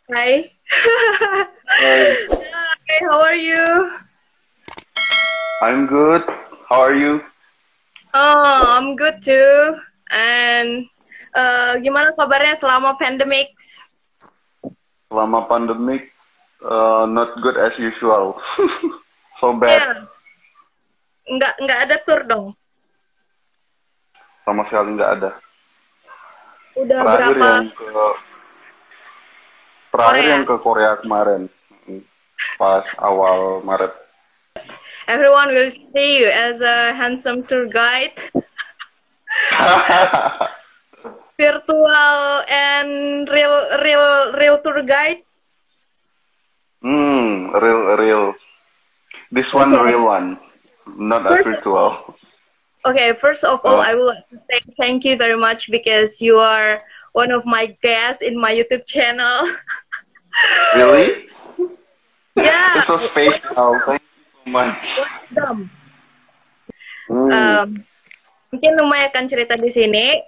Hi. Hi, Hi, how are you? I'm good. How are you? Oh, I'm good too. And gimana kabarnya selama pandemic? Selama pandemic, not good as usual. So bad. Iya, nggak ada tour dong. Sama sekali nggak ada. Udah Terakhir berapa yang ke terakhir yang Korea? ke Korea kemarin, pas awal Maret. Everyone will see you as a handsome tour guide, virtual and real tour guide. Real. This one Okay. real one, not a First of all, virtual. okay, first of all, Uh, I would like to say thank you very much because you are one of my guests in my YouTube channel. really? Yeah, It's so one of special. them. Thank you so much. One of them. Hmm. Um, Mungkin lumayan akan cerita di sini.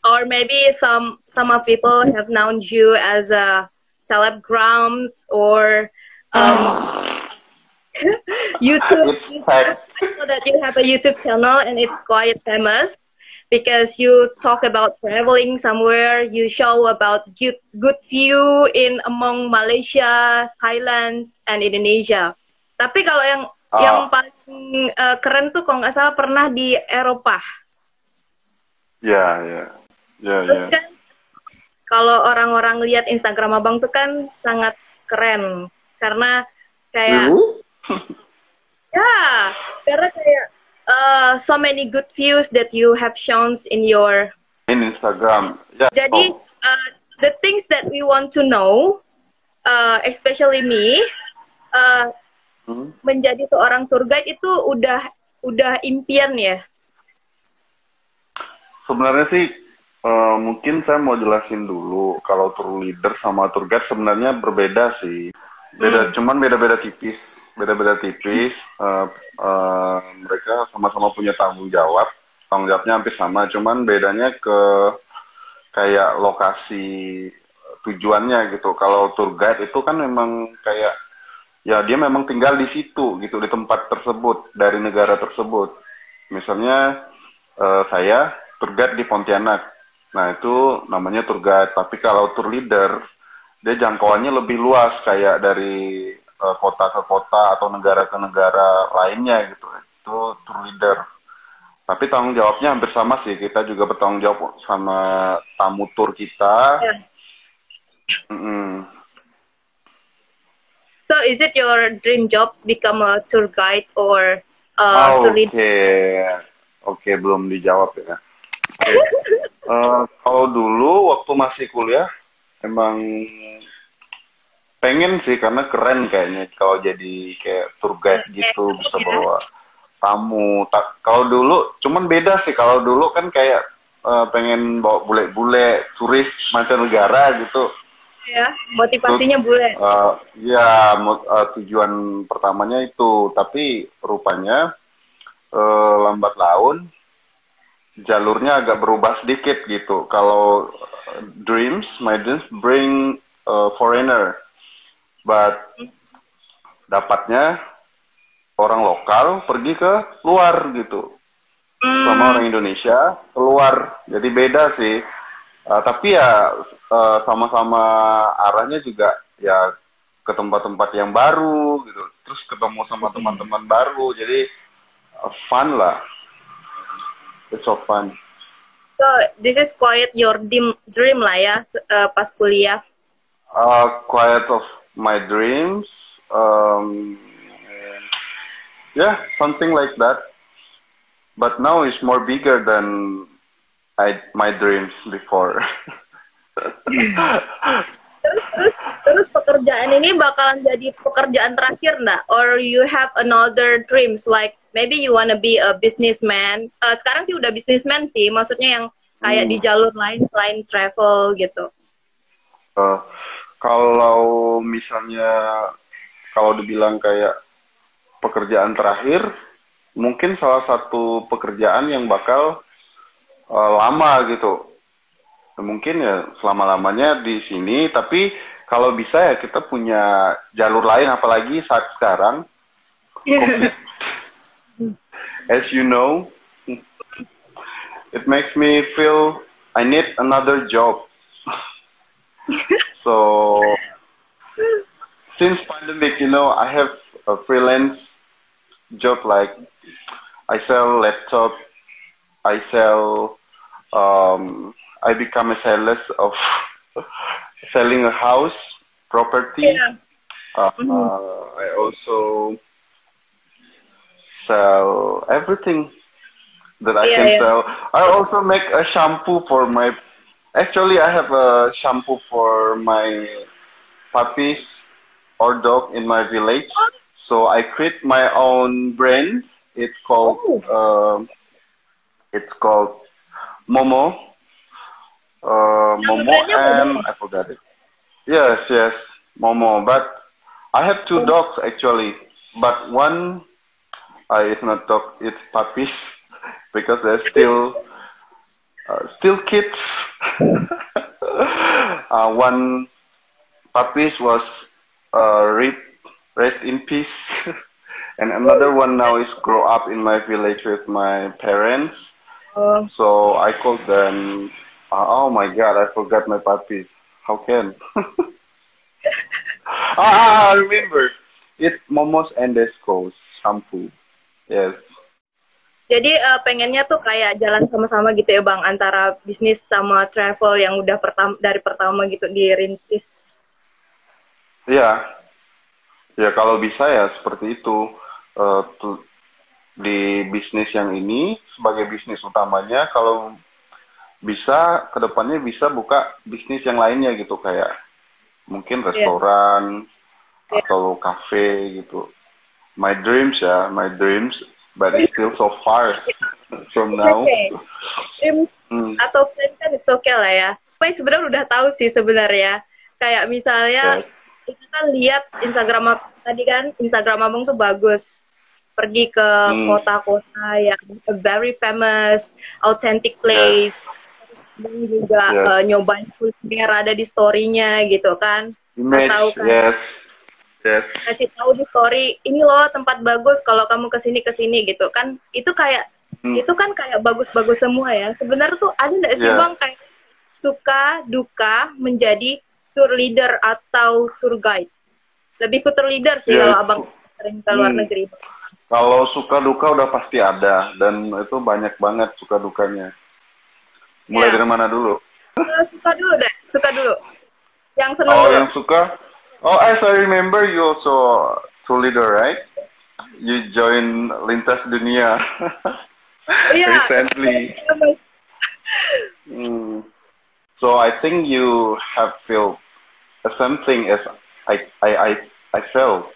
Or maybe some of people have known you as a celebgrams or um, YouTube. It's fact. I know that you have a YouTube channel and it's quite famous because you talk about traveling somewhere. You show about good view in among Malaysia, Thailand, and Indonesia. Tapi kalau yang Ah, paling keren tuh kalau nggak salah pernah di Eropa. ya, ya, ya, Terus ya. kan kalau orang-orang lihat Instagram abang tuh kan sangat keren karena kayak Really? ya karena kayak so many good views that you have shown in your. In Instagram. Yeah. Jadi Oh. the things that we want to know, especially me, uh, Hmm. menjadi seorang tour guide itu udah impian ya. Sebenarnya sih mungkin saya mau jelasin dulu kalau tour leader sama tour guide sebenarnya berbeda sih. Hmm. Cuman beda-beda tipis. Beda-beda tipis. Mereka sama-sama punya tanggung jawab. Tanggung jawabnya hampir sama, cuman bedanya ke kayak lokasi tujuannya gitu. Kalau tour guide itu kan memang kayak ya dia memang tinggal di situ gitu, di tempat tersebut, dari negara tersebut. Misalnya saya tour guide di Pontianak. Nah, itu namanya tour guide. Tapi kalau tour leader, dia jangkauannya lebih luas kayak dari kota ke kota atau negara ke negara lainnya gitu. Itu tour leader. Tapi tanggung jawabnya hampir sama sih. Kita juga bertanggung jawab sama tamu tour kita. Yeah. Mm-mm. So is it your dream jobs become a tour guide or tour leader? Oke, oke, belum dijawab ya. Oke. Kalau dulu waktu masih kuliah, emang pengen sih karena keren kayaknya kalau jadi kayak tour guide gitu bisa Ya. bawa tamu. Kalau dulu, cuman beda sih. Kalau dulu kan kayak pengen bawa bule-bule turis mancanegara gitu. Ya, Itu motivasinya bule. ya tujuan pertamanya itu. Tapi rupanya lambat laun jalurnya agak berubah sedikit gitu. Kalau my dreams bring foreigner, but dapatnya orang lokal pergi ke luar gitu. Sama Hmm, orang Indonesia keluar. Jadi beda sih. Tapi ya sama-sama arahnya juga ya ke tempat-tempat yang baru gitu. Terus ketemu sama teman-teman baru. Jadi fun lah. It's so fun. so this is quite your dream lah ya pas kuliah. Quiet of my dreams. Yeah, something like that. But now it's more bigger than my dreams before. Terus pekerjaan ini bakalan jadi pekerjaan terakhir nggak? Or you have another dreams like maybe you wanna be a businessman. Sekarang sih udah businessman sih, maksudnya yang kayak Hmm. di jalur lain selain travel gitu. Uh, Kalau misalnya kalau dibilang kayak pekerjaan terakhir, mungkin salah satu pekerjaan yang bakal lama gitu. mungkin ya selama-lamanya di sini, tapi kalau bisa ya kita punya jalur lain, apalagi saat sekarang COVID, as you know, it makes me feel I need another job. So since pandemic, I have a freelance job, like I sell laptop, I sell, I become a sales of selling a house, property. Yeah. I also sell everything that I can Yeah. sell. I also make a shampoo for my, actually I have a shampoo for my puppies or dog in my village. So I create my own brand. It's called Momo. Momo, Namanya and Momo. I forgot it. Yes, Momo. But I have two dogs actually. But one is not dog. It's puppies because they're still kids. One puppies was rest in peace, and another one now is grow up in my village with my parents. Oh, So I called them. Oh my God, I forgot my puppies. How can? I remember. It's Momos and Desco's shampoo. Yes. jadi pengennya tuh kayak jalan sama-sama gitu ya Bang, antara bisnis sama travel yang udah dari pertama gitu dirintis. Ya, ya kalau bisa ya seperti itu. Di bisnis yang ini sebagai bisnis utamanya, kalau bisa kedepannya bisa buka bisnis yang lainnya gitu, kayak mungkin restoran atau kafe gitu. My dreams, but it's still so far from now. Dreams atau plan kan it's okay lah ya. Tapi sebenarnya udah tahu sih sebenarnya. Kayak misalnya kita kan lihat Instagram tadi kan, Instagram Abang tuh bagus. Pergi ke kota-kota yang very famous, authentic place. Dan juga nyobain kuliner ada di story-nya gitu kan. Image, tahu kan? Yes. Kasih tahu di story, ini loh tempat bagus kalau kamu kesini gitu kan. Itu kan kayak bagus-bagus semua ya. Sebenarnya tuh ada nggak sih Bang kayak suka duka menjadi tour leader atau tour guide? Lebih ke tour leader sih kalau Abang sering ke luar negeri. Kalau suka duka udah pasti ada, dan itu banyak banget suka dukanya. Mulai dari mana dulu? Suka dulu. Yang seneng dulu. yang suka. Oh, as I remember, you also tour leader, right? You join Lintas Dunia recently. So I think you have felt the same thing as I felt.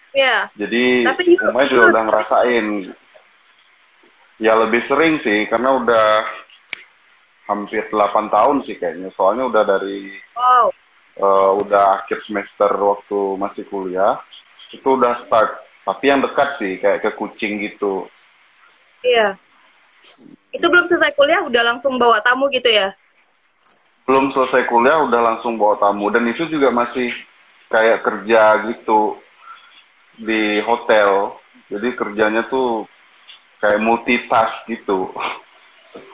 Yeah. Jadi Umay juga udah ngerasain. Ya lebih sering sih, karena udah hampir 8 tahun sih kayaknya. Soalnya udah dari udah akhir semester waktu masih kuliah, itu udah start. Tapi yang dekat sih, kayak ke Kucing gitu. Iya. Itu belum selesai kuliah udah langsung bawa tamu gitu ya? Belum selesai kuliah udah langsung bawa tamu. Dan itu juga masih kayak kerja gitu di hotel. Jadi kerjanya tuh kayak multitask gitu.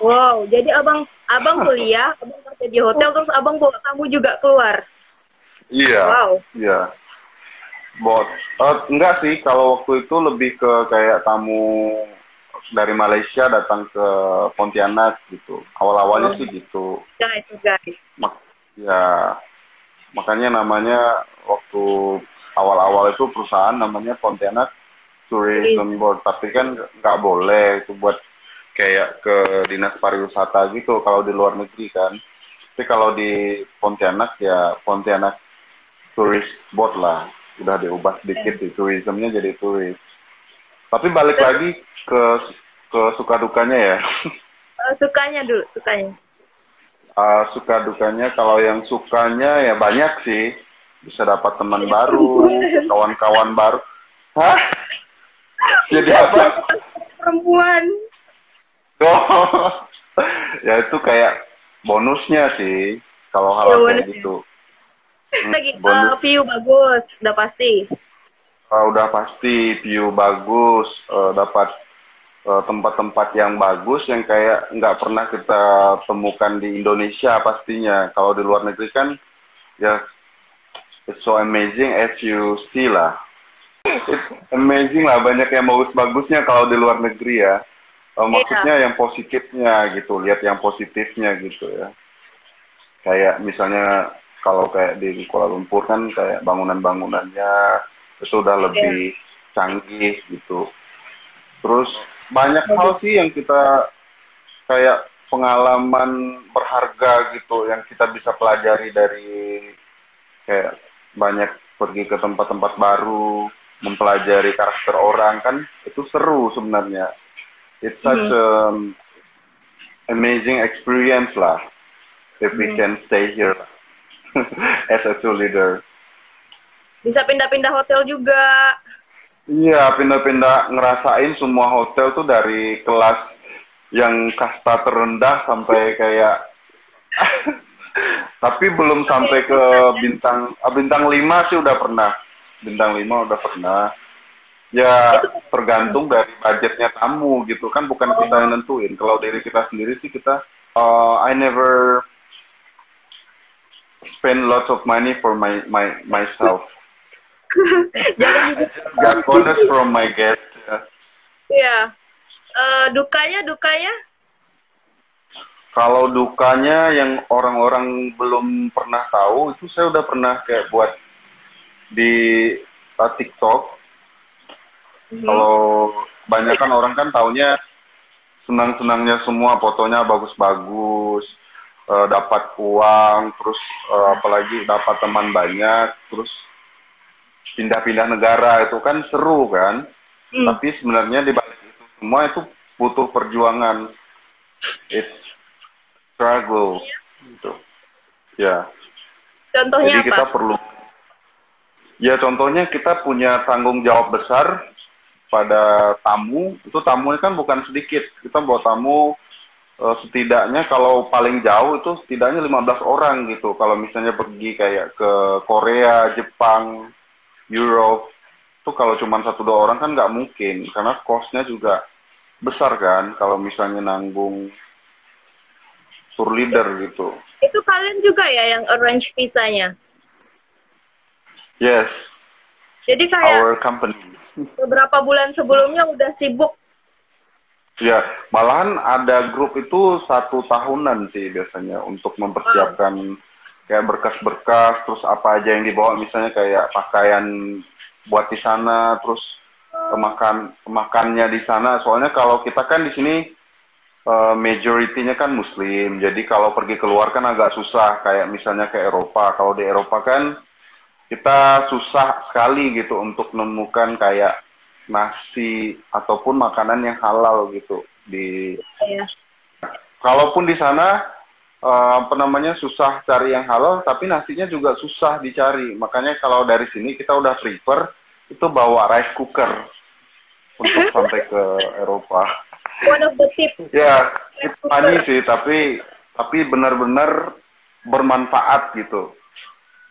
Wow, jadi abang kuliah, abang kerja di hotel, terus abang bawa tamu juga keluar? Iya. Wow. Iya. Enggak sih, kalau waktu itu lebih ke kayak tamu dari Malaysia datang ke Pontianak gitu. Awal-awalnya sih gitu. Guys. Ya, makanya namanya waktu awal-awal itu perusahaan namanya Pontianak Tourism Board. Tapi kan nggak boleh itu buat kayak ke dinas pariwisata gitu kalau di luar negeri kan. Tapi kalau di Pontianak ya Pontianak Tourist Board lah. Udah diubah sedikit sih, tourismnya jadi turis. Tapi balik lagi ke suka dukanya ya. Sukanya. Suka dukanya, kalau yang sukanya ya banyak sih. Bisa dapat teman baru, kawan-kawan baru. Hah? Jadi apa? Perempuan. Oh, ya itu kayak bonusnya sih kalau Ya, hal kayak bonusnya. gitu. Lagi Bonus view bagus, udah pasti. udah pasti view bagus, dapat tempat-tempat yang bagus yang kayak nggak pernah kita temukan di Indonesia pastinya. Kalau di luar negeri kan ya it's so amazing as you see lah. It's amazing lah, banyak yang bagus-bagusnya kalau di luar negeri ya. Iya, Maksudnya yang positifnya gitu, lihat yang positifnya gitu ya. Kayak misalnya kalau kayak di Kuala Lumpur kan kayak bangunan-bangunannya itu udah iya, lebih canggih gitu. Terus banyak hal bagus. sih yang kita kayak pengalaman berharga gitu yang kita bisa pelajari dari kayak banyak pergi ke tempat-tempat baru, mempelajari karakter orang kan itu seru sebenarnya. It's such Mhm, an amazing experience lah if we mhm. can stay here as a tour leader. Bisa pindah-pindah hotel juga. Iya, pindah-pindah ngerasain semua hotel tuh dari kelas yang kasta terendah sampai kayak tapi belum Oke, sampai ke susah ya. bintang 5 sih udah pernah. Bintang 5 udah pernah. Ya Itu tergantung dari budgetnya tamu gitu kan bukan kita yang oh, nentuin. Kalau dari kita sendiri sih kita I never spend lots of money for myself. jangan I gitu. just got bonus from my guest. Ya. Iya. Dukanya, dukanya. Kalau dukanya yang orang-orang belum pernah tahu itu saya udah pernah kayak buat di TikTok. Mhm. Kalau banyak kan orang kan taunya senang-senangnya semua fotonya bagus-bagus, dapat uang, terus apalagi dapat teman banyak, terus pindah-pindah negara itu kan seru kan. Hmm. Tapi sebenarnya di balik itu semua itu butuh perjuangan. It's struggle gitu. Ya. Contohnya Jadi apa? kita perlu ya contohnya kita punya tanggung jawab besar pada tamu. Itu tamunya kan bukan sedikit. Kita bawa tamu setidaknya kalau paling jauh itu setidaknya 15 orang gitu. Kalau misalnya pergi kayak ke Korea, Jepang, Europe, itu kalau cuma satu dua orang kan nggak mungkin karena cost-nya juga besar kan kalau misalnya nanggung tour leader gitu. Itu kalian juga ya yang arrange visanya. Yes, Jadi kayak our company. beberapa bulan sebelumnya udah sibuk. Ya, malahan ada grup itu 1 tahunan sih biasanya untuk Wow. mempersiapkan kayak berkas-berkas, terus apa aja yang dibawa, misalnya kayak pakaian buat di sana, terus makannya di sana. Soalnya kalau kita kan di sini majority-nya kan Muslim, jadi kalau pergi keluar kan agak susah. Kayak misalnya ke Eropa, kalau di Eropa kan kita susah sekali gitu untuk menemukan kayak nasi ataupun makanan yang halal gitu di Ya. kalaupun di sana apa namanya susah cari yang halal tapi nasinya juga susah dicari makanya kalau dari sini kita udah prefer itu bawa rice cooker untuk sampai ke Eropa One of the tips ya rice itu funny cooker. sih tapi benar-benar bermanfaat gitu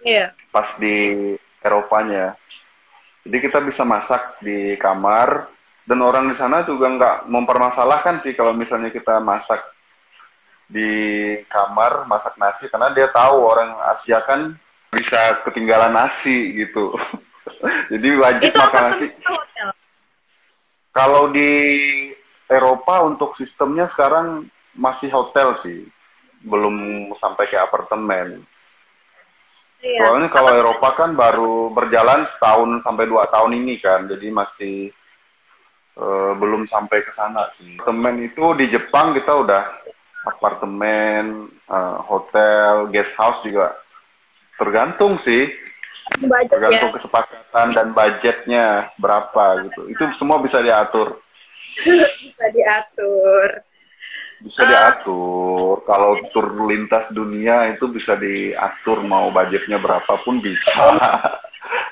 Iya. pas di Eropanya. Jadi kita bisa masak di kamar dan orang di sana juga nggak mempermasalahkan sih kalau misalnya kita masak di kamar masak nasi karena dia tahu orang Asia kan bisa ketinggalan nasi gitu. Jadi wajib Itu makan nasi. apartemen atau hotel? Kalau di Eropa untuk sistemnya sekarang masih hotel sih, belum sampai ke apartemen. Iya. Soalnya kalau Apartemen. Eropa kan baru berjalan setahun sampai 2 tahun ini kan, jadi masih belum sampai ke sana sih. Apartemen itu di Jepang kita udah apartemen, hotel, guest house juga tergantung sih, Budget ya. tergantung kesepakatan dan budgetnya berapa gitu. Itu semua bisa diatur, Bisa diatur. bisa Eh, diatur. Kalau tur lintas dunia itu bisa diatur mau budgetnya berapapun bisa.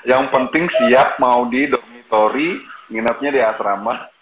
Yang penting siap mau di dormitory, nginapnya di asrama.